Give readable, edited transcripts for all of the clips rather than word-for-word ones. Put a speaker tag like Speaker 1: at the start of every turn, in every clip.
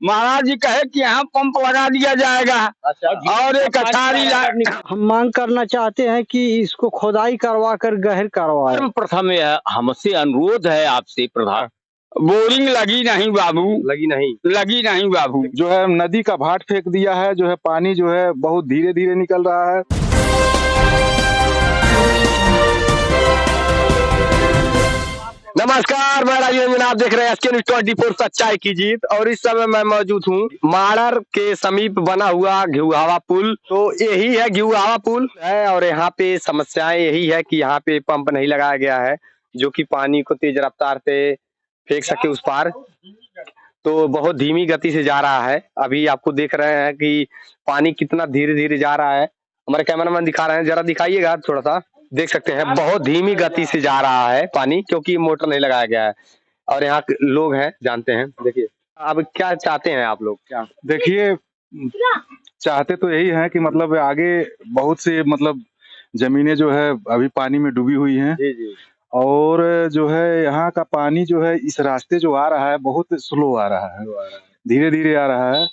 Speaker 1: महाराज जी कहे कि यहाँ पंप लगा दिया जाएगा।
Speaker 2: अच्छा,
Speaker 1: और एक अटारी
Speaker 3: हम मांग करना चाहते हैं कि इसको खोदाई करवा कर गहर करवाएं।
Speaker 2: सर्वप्रथम हमसे अनुरोध है आपसे प्रधान।
Speaker 1: बोरिंग लगी नहीं बाबू, लगी नहीं बाबू।
Speaker 4: जो है नदी का भाट फेंक दिया है, जो है पानी जो है बहुत धीरे धीरे निकल रहा है।
Speaker 2: नमस्कार, मैं राजीव रंजन, आप देख रहे हैं SK News 24 सच्चाई की जीत। और इस समय मैं मौजूद हूँ माड़र के समीप बना हुआ घिउहावा पुल। तो यही है घिउहावा पुल है और यहाँ पे समस्याएं यही है कि यहाँ पे पंप नहीं लगाया गया है जो कि पानी को तेज रफ्तार से फेंक सके उस पार। तो बहुत धीमी गति से जा रहा है। अभी आपको देख रहे हैं कि पानी कितना धीरे धीरे जा रहा है। हमारे कैमरामैन दिखा रहे हैं, जरा दिखाइएगा थोड़ा सा। देख सकते हैं बहुत धीमी गति से जा रहा है पानी, क्योंकि मोटर नहीं लगाया गया है। और यहाँ लोग हैं, जानते हैं। देखिए अब क्या चाहते हैं आप लोग? क्या
Speaker 4: देखिए, चाहते तो यही है कि मतलब आगे बहुत से मतलब जमीनें जो है अभी पानी में डूबी हुई हैं।
Speaker 2: जी जी।
Speaker 4: और जो है यहाँ का पानी जो है इस रास्ते जो आ रहा है बहुत स्लो आ रहा है, धीरे धीरे आ रहा है।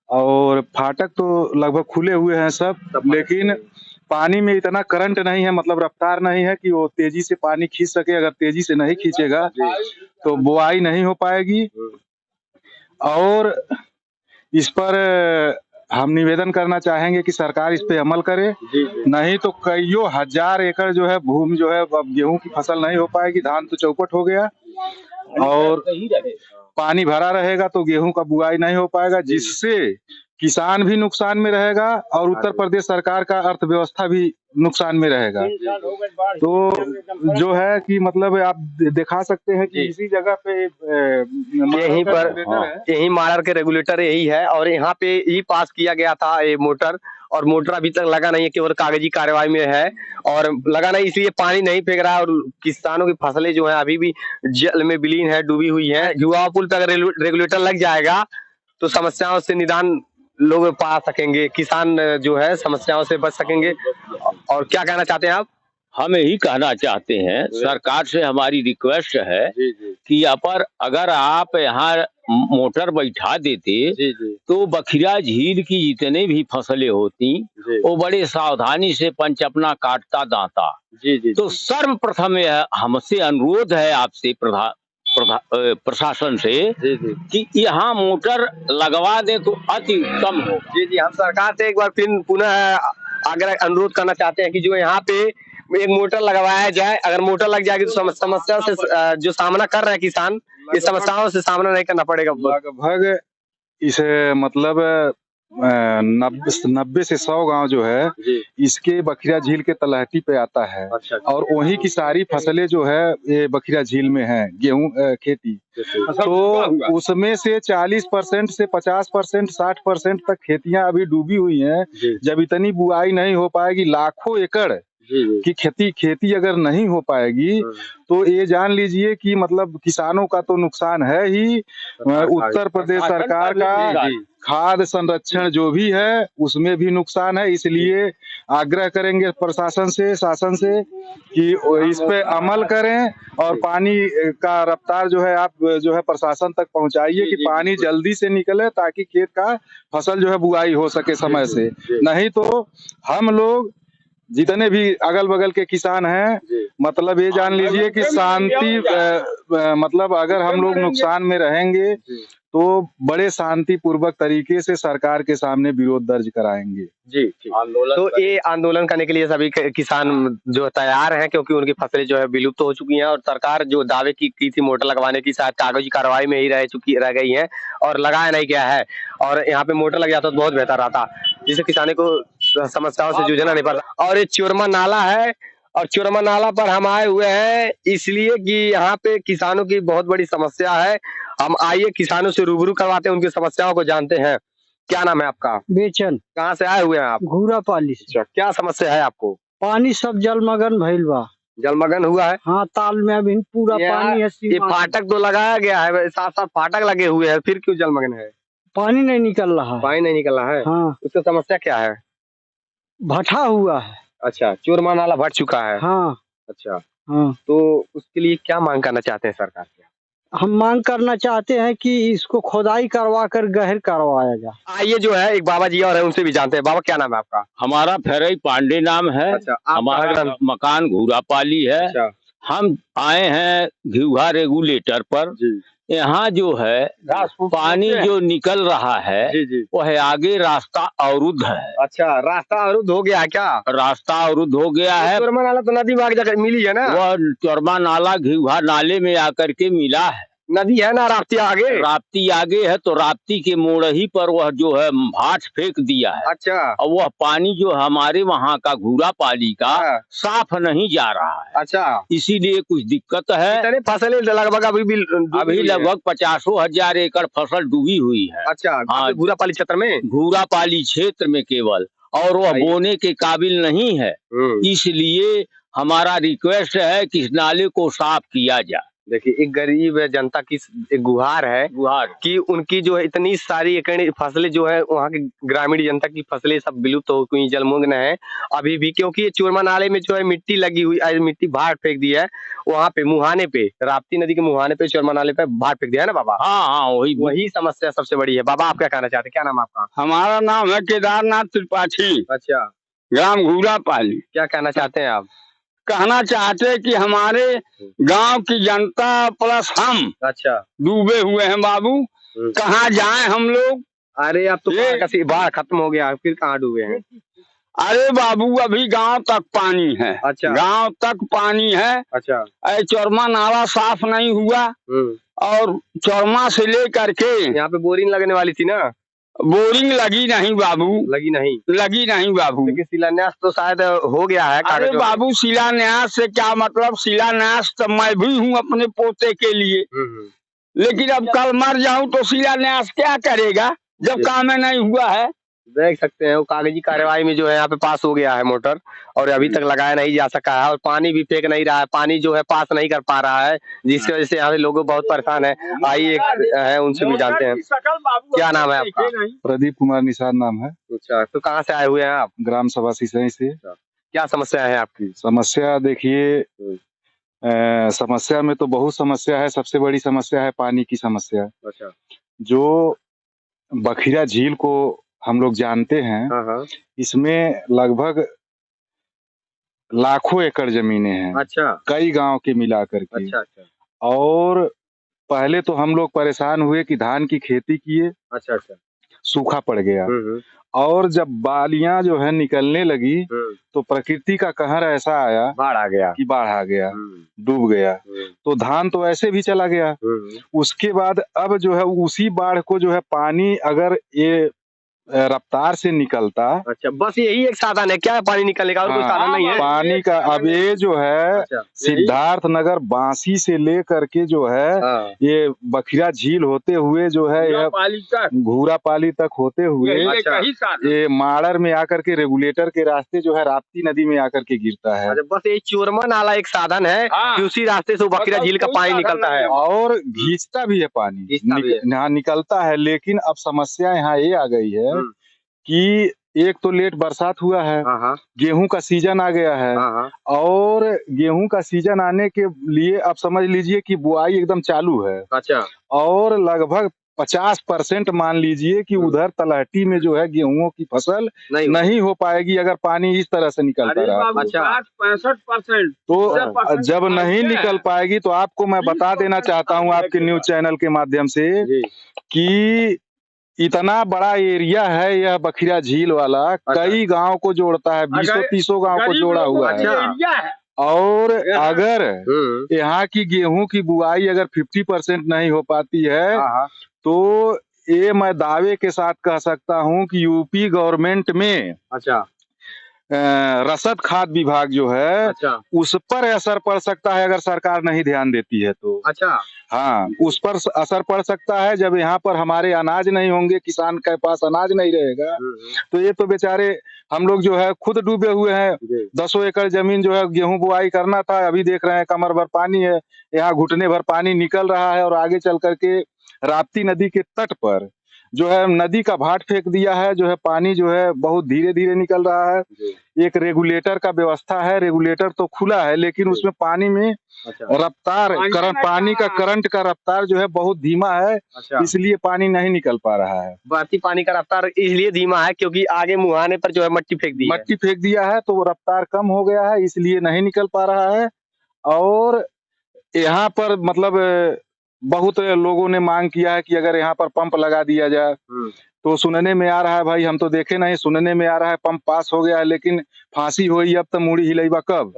Speaker 4: और फाटक तो लगभग खुले हुए हैं सब, लेकिन पानी में इतना करंट नहीं है, मतलब रफ्तार नहीं है कि वो तेजी से पानी खींच सके। अगर तेजी से नहीं खींचेगा तो बुआई नहीं हो पाएगी। और इस पर हम निवेदन करना चाहेंगे कि सरकार इस पे अमल करे, नहीं तो कईयों हजार एकड़ जो है भूमि जो है अब गेहूं की फसल नहीं हो पाएगी। धान तो चौपट हो गया और पानी भरा रहेगा तो गेहूं का बुआई नहीं हो पाएगा, जिससे किसान भी नुकसान में रहेगा और उत्तर प्रदेश सरकार का अर्थव्यवस्था भी नुकसान में रहेगा। तो जो है कि मतलब आप दिखा सकते हैं कि इसी जगह पे
Speaker 2: यहीं पर यही माड़र के रेगुलेटर यही है। और यहाँ पे ही पास किया गया था ये मोटर, और मोटर अभी तक लगा नहीं है, केवल कागजी कार्रवाई में है। और लगा नहीं इसलिए पानी नहीं फेंक रहा है। और किसानों की फसलें जो है अभी भी जल में विलीन है, डूबी हुई है। घिउहावा पुल पे अगर रेगुलेटर लग जाएगा तो समस्याओं से निदान लोग पा सकेंगे, किसान जो है समस्याओं से बच सकेंगे। और क्या कहना चाहते हैं आप?
Speaker 5: हम यही कहना चाहते हैं, सरकार से हमारी रिक्वेस्ट है कि अगर आप यहाँ मोटर बैठा देते तो बखिरा झील की जितने भी फसलें होती वो बड़े सावधानी से पंच अपना काटता दाता। तो सर्वप्रथम हमसे अनुरोध है आपसे प्रशासन से कि यहाँ मोटर लगवा दे तो अति उत्तम हो।
Speaker 2: जी हम सरकार से एक बार फिर पुनः आग्रह अनुरोध करना चाहते हैं कि जो यहाँ पे एक मोटर लगवाया जाए। अगर मोटर लग जाएगी तो समस्या से जो सामना कर रहे हैं किसान, इस समस्याओं से सामना नहीं करना पड़ेगा।
Speaker 4: लगभग इस मतलब 90 से 100 गांव जो है इसके बखिरा झील के तलहटी पे आता है। और वहीं की सारी फसलें जो है ये बखिरा झील में है, गेहूं खेती। तो उसमें से 40% से 50%, 60% तक खेतियां अभी डूबी हुई हैं। जब इतनी बुआई नहीं हो पाएगी, लाखों एकड़ की खेती अगर नहीं हो पाएगी तो ये जान लीजिए कि मतलब किसानों का तो नुकसान है ही, उत्तर प्रदेश सरकार का खाद्य संरक्षण जो भी है उसमें भी नुकसान है। इसलिए आग्रह करेंगे प्रशासन से, शासन से कि इस पे अमल करें और पानी का रफ्तार जो है आप जो है प्रशासन तक पहुंचाइए कि पानी जल्दी से निकले ताकि खेत का फसल जो है बुआई हो सके समय से। नहीं तो हम लोग जितने भी अगल बगल के किसान हैं, मतलब ये जान लीजिए कि शांति मतलब अगर हम लोग नुकसान में रहेंगे तो बड़े शांति पूर्वक तरीके से सरकार के सामने विरोध दर्ज कराएंगे।
Speaker 2: जी तो ये आंदोलन करने के लिए सभी किसान जो तैयार हैं, क्योंकि उनकी फसलें जो है विलुप्त हो चुकी हैं। और सरकार जो दावे की थी मोटर लगवाने की, शायद कागजी कार्रवाई में ही रह गई है और लगाया नहीं गया है। और यहाँ पे मोटर लग जाता तो बहुत बेहतर रहता, जिससे किसानों को समस्याओं से जूझना नहीं पड़ता। और ये चुरमा नाला है, और चुरमा नाला पर हम आए हुए हैं इसलिए कि यहाँ पे किसानों की बहुत बड़ी समस्या है। हम आइए किसानों से रूबरू करवाते हैं, उनकी समस्याओं को जानते हैं। क्या नाम है आपका?
Speaker 3: बेचन।
Speaker 2: कहाँ से आए हुए हैं आप?
Speaker 3: घूरा पाली से।
Speaker 2: क्या समस्या है आपको?
Speaker 3: पानी सब जलमग्न भइल बा।
Speaker 2: जलमग्न हुआ है?
Speaker 3: हाँ, ताल में अभी पूरा पानी है।
Speaker 2: ये फाटक तो लगाया गया है, साथ साथ फाटक लगे हुए हैं, फिर क्यों जलमग्न है?
Speaker 3: पानी नहीं निकल रहा है।
Speaker 2: पानी नहीं निकल रहा है?
Speaker 3: हाँ।
Speaker 2: उसका समस्या क्या है?
Speaker 3: भटा हुआ है।
Speaker 2: अच्छा, चुरमा नाला भट चुका है।
Speaker 3: हाँ।
Speaker 2: अच्छा।
Speaker 3: हाँ।
Speaker 2: तो उसके लिए क्या मांग करना चाहते हैं सरकार से?
Speaker 3: हम मांग करना चाहते हैं कि इसको खोदाई करवा कर गहर करवाया जाए।
Speaker 2: आइए जो है एक बाबा जी और है उनसे भी जानते हैं। बाबा क्या नाम है आपका?
Speaker 5: हमारा फेरई पांडे नाम है।
Speaker 2: अच्छा, आप
Speaker 5: हमारा
Speaker 2: कहाँ का?
Speaker 5: मकान घूरापाली है।
Speaker 2: अच्छा
Speaker 5: हम आए हैं घिउहा रेगुलेटर पर।
Speaker 2: जी
Speaker 5: यहाँ जो है पानी जो निकल रहा है
Speaker 2: जी जी।
Speaker 5: वह आगे रास्ता अवरुद्ध है।
Speaker 2: अच्छा, रास्ता अवरुद्ध हो गया है क्या?
Speaker 5: रास्ता अवरुद्ध हो गया है।
Speaker 2: चोरमा नाला तो नदी में आगे जाकर मिली है ना?
Speaker 5: वह चोरमा नाला घिउहा नाले में आकर के मिला है।
Speaker 2: नदी है ना राप्ती आगे?
Speaker 5: राप्ती आगे है तो राप्ती के मोड़ ही पर वह जो है भाट फेंक दिया है।
Speaker 2: अच्छा
Speaker 5: और वह पानी जो हमारे वहाँ का घूरापाली का
Speaker 2: हाँ।
Speaker 5: साफ नहीं जा रहा है।
Speaker 2: अच्छा,
Speaker 5: इसीलिए कुछ दिक्कत है।
Speaker 2: कितने फसलें लगभग अभी भी
Speaker 5: अभी लगभग 50,000 एकड़ फसल डूबी हुई है।
Speaker 2: अच्छा
Speaker 5: हाँ।
Speaker 2: घूरापाली क्षेत्र में?
Speaker 5: घूरापाली क्षेत्र में केवल, और वह
Speaker 2: भाई।
Speaker 5: बोने के काबिल नहीं है। इसलिए हमारा रिक्वेस्ट है कि इस नाले को साफ किया जाए।
Speaker 2: देखिए, एक गरीब जनता की एक गुहार है
Speaker 5: गुहार
Speaker 2: कि उनकी जो है इतनी सारी एकड़ फसलें जो है वहाँ की ग्रामीण जनता की फसलें सब विलुप्त हो गई, जलमग्न है अभी भी, क्योंकि ये चोरमा नाले में जो है मिट्टी लगी हुई, मिट्टी भाट फेंक दी है वहाँ पे मुहाने पे, राप्ती नदी के मुहाने पे चोरमा नाले पे भाट फेंक दिया है ना बाबा?
Speaker 5: हाँ हाँ,
Speaker 2: वही समस्या सबसे बड़ी है। बाबा आप क्या कहना चाहते हैं? क्या नाम है आपका?
Speaker 1: हमारा नाम है केदारनाथ त्रिपाठी,
Speaker 2: अच्छा,
Speaker 1: ग्राम घूरापाली।
Speaker 2: क्या कहना चाहते हैं आप?
Speaker 1: कहना चाहते हैं कि हमारे गांव की जनता प्लस हम
Speaker 2: अच्छा
Speaker 1: डूबे हुए हैं बाबू। कहाँ जाएं हम लोग?
Speaker 2: अरे अब तो बाढ़ खत्म हो गया, फिर कहाँ डूबे हैं?
Speaker 1: अरे बाबू अभी गांव तक पानी है।
Speaker 2: अच्छा।
Speaker 1: गांव तक पानी है।
Speaker 2: अच्छा
Speaker 1: चोरमा नाला साफ नहीं हुआ और चोरमा से लेकर के
Speaker 2: यहाँ पे बोरिंग लगने वाली थी ना?
Speaker 1: बोरिंग लगी नहीं बाबू,
Speaker 2: लगी नहीं बाबू। लेकिन शिलान्यास तो शायद हो गया है।
Speaker 1: अरे बाबू शिलान्यास से क्या मतलब? शिलान्यास तो मैं भी हूँ अपने पोते के लिए, लेकिन अब कल मर जाऊं तो शिलान्यास क्या करेगा जब काम नहीं हुआ है?
Speaker 2: देख सकते हैं वो कागजी कार्यवाही में जो है यहाँ पे पास हो गया है मोटर, और अभी तक लगाया नहीं जा सका है, और पानी भी फेंक नहीं रहा है, पानी जो है पास नहीं कर पा रहा है, जिसकी वजह से यहाँ पे लोग बहुत परेशान है। आइए एक है उनसे भी जानते हैं। क्या नाम है आपका?
Speaker 4: प्रदीप कुमार निषाद नाम है।
Speaker 2: अच्छा, तो कहाँ से आए हुए हैं आप?
Speaker 4: ग्राम सभा सिसई से।
Speaker 2: क्या समस्या है आपकी?
Speaker 4: समस्या देखिए, समस्या में तो बहुत समस्या है। सबसे बड़ी समस्या है पानी की समस्या।
Speaker 2: अच्छा,
Speaker 4: जो बखिरा झील को हम लोग जानते हैं,
Speaker 2: हाँ।
Speaker 4: इसमें लगभग लाखों एकड़ जमीनें हैं।
Speaker 2: अच्छा,
Speaker 4: कई गांव के मिलाकर के।
Speaker 2: अच्छा।
Speaker 4: और पहले तो हम लोग परेशान हुए कि धान की खेती किए,
Speaker 2: अच्छा,
Speaker 4: सूखा पड़ गया। और जब बालियां जो है निकलने लगी तो प्रकृति का कहर ऐसा आया,
Speaker 2: बाढ़ आ गया,
Speaker 4: डूब गया। तो धान तो ऐसे भी चला गया। उसके बाद अब जो है उसी बाढ़ को जो है पानी अगर ये रफ्तार से निकलता।
Speaker 2: अच्छा, बस यही एक साधन है क्या पानी निकलने का? और कोई साधन नहीं है
Speaker 4: पानी का? अब ये जो है सिद्धार्थ नगर बांसी से लेकर के जो है ये बखिरा झील होते हुए जो है घूरापाली तक होते हुए ये माड़र में आकर के रेगुलेटर के रास्ते जो है राप्ती नदी में आकर के गिरता है।
Speaker 2: बस ये चोरमा नाला एक साधन है कि उसी रास्ते से बखिरा झील का पानी निकलता है,
Speaker 4: और घींचता भी है पानी, यहाँ निकलता है। लेकिन अब समस्या यहाँ ये आ गई है कि एक तो लेट बरसात हुआ है, गेहूं का सीजन आ गया है, और गेहूं का सीजन आने के लिए अब समझ लीजिए कि बुआई एकदम चालू है।
Speaker 2: अच्छा, और
Speaker 4: लगभग 50% मान लीजिए कि उधर तलहटी में जो है गेहूं की फसल नहीं हो पाएगी अगर पानी इस तरह से निकलता रहा।
Speaker 2: अच्छा,
Speaker 1: 65%।
Speaker 4: तो जब नहीं निकल पाएगी तो आपको मैं बता देना चाहता हूं आपके न्यूज चैनल के माध्यम से कि इतना बड़ा एरिया है यह बखिरा झील वाला। कई गांव को जोड़ता है, 20-30 गांव को जोड़ा हुआ है। और अगर यहाँ की गेहूं की बुआई अगर 50% नहीं हो पाती है तो ये मैं दावे के साथ कह सकता हूं कि यूपी गवर्नमेंट में रसद खाद विभाग जो है उस पर असर पड़ सकता है अगर सरकार नहीं ध्यान देती है तो।
Speaker 2: अच्छा,
Speaker 4: हाँ, उस पर असर पड़ सकता है। जब यहाँ पर हमारे अनाज नहीं होंगे, किसान के पास अनाज नहीं रहेगा, तो ये तो बेचारे हम लोग जो है खुद डूबे हुए हैं। 10 एकड़ जमीन जो है गेहूं बुआई करना था, अभी देख रहे हैं कमर भर पानी है, यहाँ घुटने भर पानी निकल रहा है। और आगे चल करके राप्ती नदी के तट पर जो है नदी का भाट फेंक दिया है, जो है पानी जो है बहुत धीरे धीरे निकल रहा है। एक रेगुलेटर का व्यवस्था है, रेगुलेटर तो खुला है लेकिन उसमें पानी में रफ्तार पानी का करंट का रफ्तार जो है बहुत धीमा है, इसलिए पानी नहीं निकल पा रहा है।
Speaker 2: बढ़ती पानी का रफ्तार इसलिए धीमा है क्योंकि आगे मुहाने पर जो है मट्टी फेंक दिया है तो वो रफ्तार कम हो गया है, इसलिए नहीं निकल पा रहा है। और यहाँ पर मतलब बहुत लोगों ने मांग किया है कि अगर यहाँ पर पंप लगा दिया जाए, तो सुनने में आ रहा है, भाई हम तो देखे नहीं, सुनने में आ रहा है पंप पास हो गया है, लेकिन फांसी हुई अब तो मुड़ी हिलेबा कब।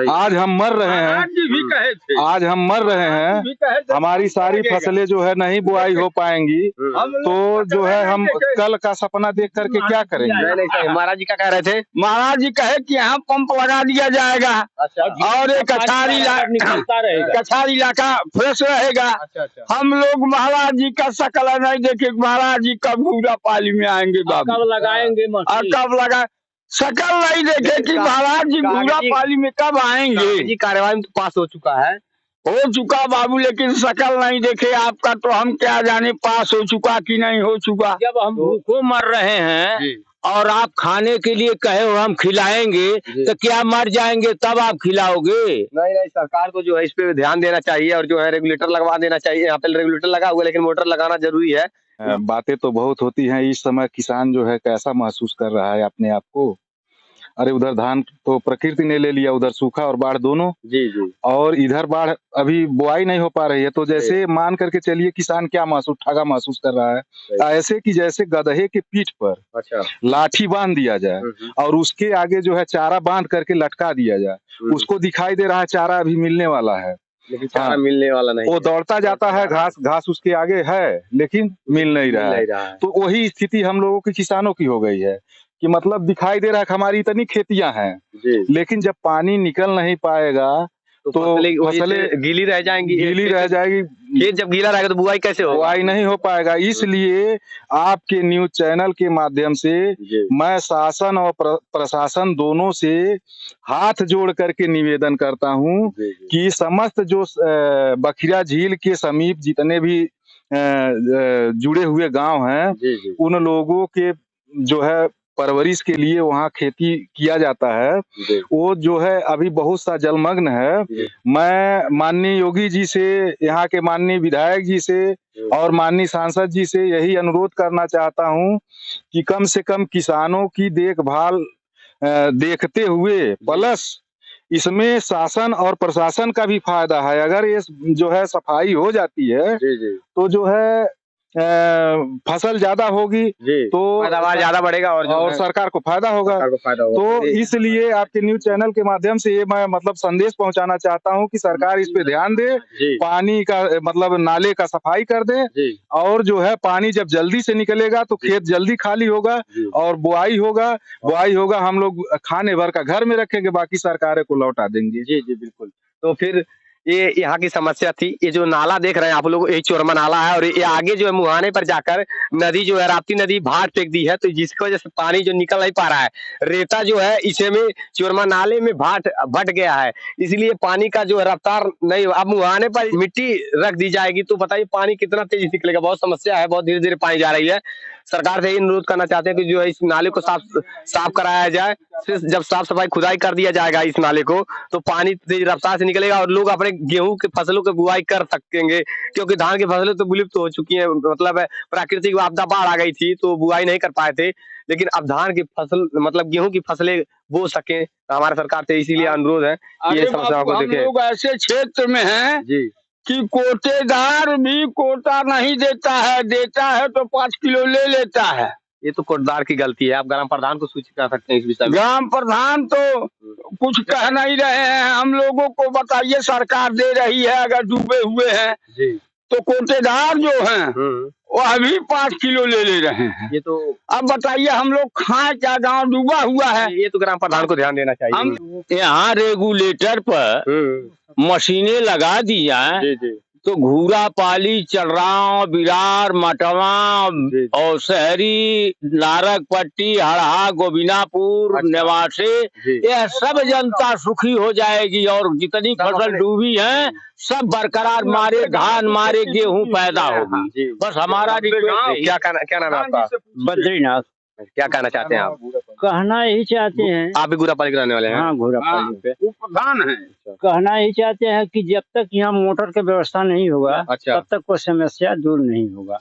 Speaker 2: आज हम मर रहे हैं, आज हम मर रहे हैं, हमारी सारी फसलें जो है नहीं बुआई हो पाएंगी, तो जो है हम कल का सपना देख करके क्या करेंगे। महाराज जी क्या कह रहे थे?
Speaker 1: महाराज जी कहे कि यहाँ पंप लगा दिया जाएगा और एक कछारी इलाका फ्रेश रहेगा। हम लोग महाराज जी का शकल नहीं देखे, महाराज जी कब घूरा पाली में आएंगे बाबू,
Speaker 5: कब लगाएंगे
Speaker 1: और कब लगा शकल नहीं देखे कि महाराज जी घूरा पाली में कब आएंगे।
Speaker 2: जी कार्यवाही में तो पास हो चुका है,
Speaker 1: हो चुका बाबू, लेकिन शकल नहीं देखे आपका, तो हम क्या जाने पास हो चुका कि नहीं हो चुका।
Speaker 5: जब हम भूखों मर रहे हैं और आप खाने के लिए कहे हो हम खिलाएंगे, तो क्या मर जाएंगे तब आप खिलाओगे?
Speaker 2: नहीं, सरकार को जो है इस पे ध्यान देना चाहिए और जो है रेगुलेटर लगवा देना चाहिए। यहाँ पे रेगुलेटर लगा हुआ है लेकिन मोटर लगाना जरूरी है।
Speaker 4: बातें तो बहुत होती हैं, इस समय किसान जो है कैसा महसूस कर रहा है अपने आप को। अरे उधर धान तो प्रकृति ने ले लिया, उधर सूखा और बाढ़ दोनों, और इधर बाढ़, अभी बुआई नहीं हो पा रही है, तो जैसे मान करके चलिए किसान क्या ठगा महसूस कर रहा है, ऐसे कि जैसे गधे के पीठ पर लाठी बांध दिया जाए और उसके आगे जो है चारा बांध करके लटका दिया जाए, उसको दिखाई दे रहा है चारा अभी मिलने वाला है,
Speaker 2: लेकिन चारा मिलने वाला नहीं,
Speaker 4: वो दौड़ता जाता है, घास उसके आगे है लेकिन मिल नहीं रहा है। तो वही स्थिति हम लोगों की किसानों की हो गई है कि मतलब दिखाई दे रहा है कि हमारी इतनी खेतियां हैं, लेकिन जब पानी निकल नहीं पाएगा तो फसलें
Speaker 2: गीली रह जाएंगी,
Speaker 4: खेत
Speaker 2: जब गीला रहेगा तो बुआई कैसे होगा?
Speaker 4: बुआई नहीं हो पाएगा। इसलिए आपके न्यूज चैनल के माध्यम से मैं शासन और प्रशासन दोनों से हाथ जोड़ करके निवेदन करता हूं कि समस्त जो बखिरा झील के समीप जितने भी जुड़े हुए गांव हैं, उन लोगों के जो है परवरिश के लिए वहाँ खेती किया जाता है, वो जो है अभी बहुत सा जलमग्न है। मैं माननीय योगी जी से, यहाँ के माननीय विधायक जी से और माननीय सांसद जी से यही अनुरोध करना चाहता हूँ कि कम से कम किसानों की देखभाल देखते हुए, प्लस इसमें शासन और प्रशासन का भी फायदा है। अगर ये जो है सफाई हो जाती है तो जो है फसल ज्यादा होगी तो
Speaker 2: पैदावार ज्यादा बढ़ेगा और
Speaker 4: सरकार को फायदा होगा। तो इसलिए आपके न्यूज चैनल के माध्यम से ये मैं मतलब संदेश पहुंचाना चाहता हूं कि सरकार इस पे ध्यान दे, पानी का मतलब नाले का सफाई कर दे, और जो है पानी जब जल्दी से निकलेगा तो खेत जल्दी खाली होगा और बुआई होगा, हम लोग खाने भर का घर में रखेंगे, बाकी सरकारें को लौटा देंगे।
Speaker 2: जी बिल्कुल। तो फिर ये यहाँ की समस्या थी, ये जो नाला देख रहे हैं आप लोग, एक चोरमा नाला है और ये आगे जो है मुहाने पर जाकर नदी जो है राप्ती नदी भाट फेंक दी है, तो जिसकी वजह से पानी जो निकल नहीं पा रहा है, रेता जो है इसे में चोरमा नाले में भट गया है, इसलिए पानी का जो है रफ्तार नहीं। अब मुहाने पर मिट्टी रख दी जाएगी तो बताइए पानी कितना तेजी निकलेगा, बहुत समस्या है, बहुत धीरे धीरे पानी जा रही है। सरकार से अनुरोध करना चाहते हैं कि जो है इस नाले को साफ कराया जाए। जब साफ सफाई खुदाई कर दिया जाएगा इस नाले को तो पानी तेज रफ्तार से निकलेगा और लोग अपने गेहूं के फसलों की बुआई कर सकेंगे, क्योंकि धान की फसलें तो विलुप्त हो चुकी हैं, मतलब प्राकृतिक आपदा बाढ़ आ गई थी तो बुआई नहीं कर पाए थे, लेकिन अब धान की फसल मतलब गेहूं की फसलें बो सके, तो हमारे सरकार से इसीलिए अनुरोध है ये समस्याओं को देखें।
Speaker 1: लोग ऐसे क्षेत्र में हैं कि कोटेदार भी कोटा नहीं देता है तो 5 किलो ले लेता है।
Speaker 2: ये तो कोटदार की गलती है, आप ग्राम प्रधान को सूचित कर सकते हैं इस विषय में।
Speaker 1: ग्राम प्रधान तो कुछ कह नहीं रहे हैं, हम लोगों को बताइए, सरकार दे रही है, अगर डूबे हुए हैं तो कोटेदार जो हैं वो अभी 5 किलो ले रहे हैं।
Speaker 2: ये तो
Speaker 1: अब बताइए हम लोग खाएं क्या, गांव डूबा हुआ है।
Speaker 2: ये तो ग्राम प्रधान को ध्यान देना चाहिए।
Speaker 5: हम यहाँ रेगुलेटर पर मशीनें लगा दी जाए तो घूरापाली, चलराव, बिरार, मटवा और शहरी, नारकपट्टी, हड़हा, गोबिनापुर, नेवासे, यह सब जनता सुखी हो जाएगी और जितनी फसल डूबी है सब बरकरार मारे धान मारे गेहूं पैदा होगी। बस हमारा
Speaker 2: क्या नाम है आपका?
Speaker 3: बद्रीनाथ।
Speaker 2: क्या कहना चाहते हैं आप?
Speaker 3: कहना यही चाहते हैं,
Speaker 2: आप भी घूरापाली के रहने वाले हैं?
Speaker 3: हाँ घोरापाली पे
Speaker 1: प्रधान है।
Speaker 3: कहना यही चाहते हैं कि जब तक यहाँ मोटर की व्यवस्था नहीं होगा
Speaker 2: अच्छा।
Speaker 3: तब तक कोई समस्या दूर नहीं होगा।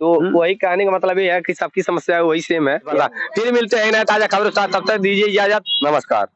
Speaker 2: तो वही कहने का मतलब ये है कि सबकी समस्या वही सेम है। फिर मिलते हैं नए ताजा खबरों के साथ, तब तक दीजिए इजाजत, नमस्कार।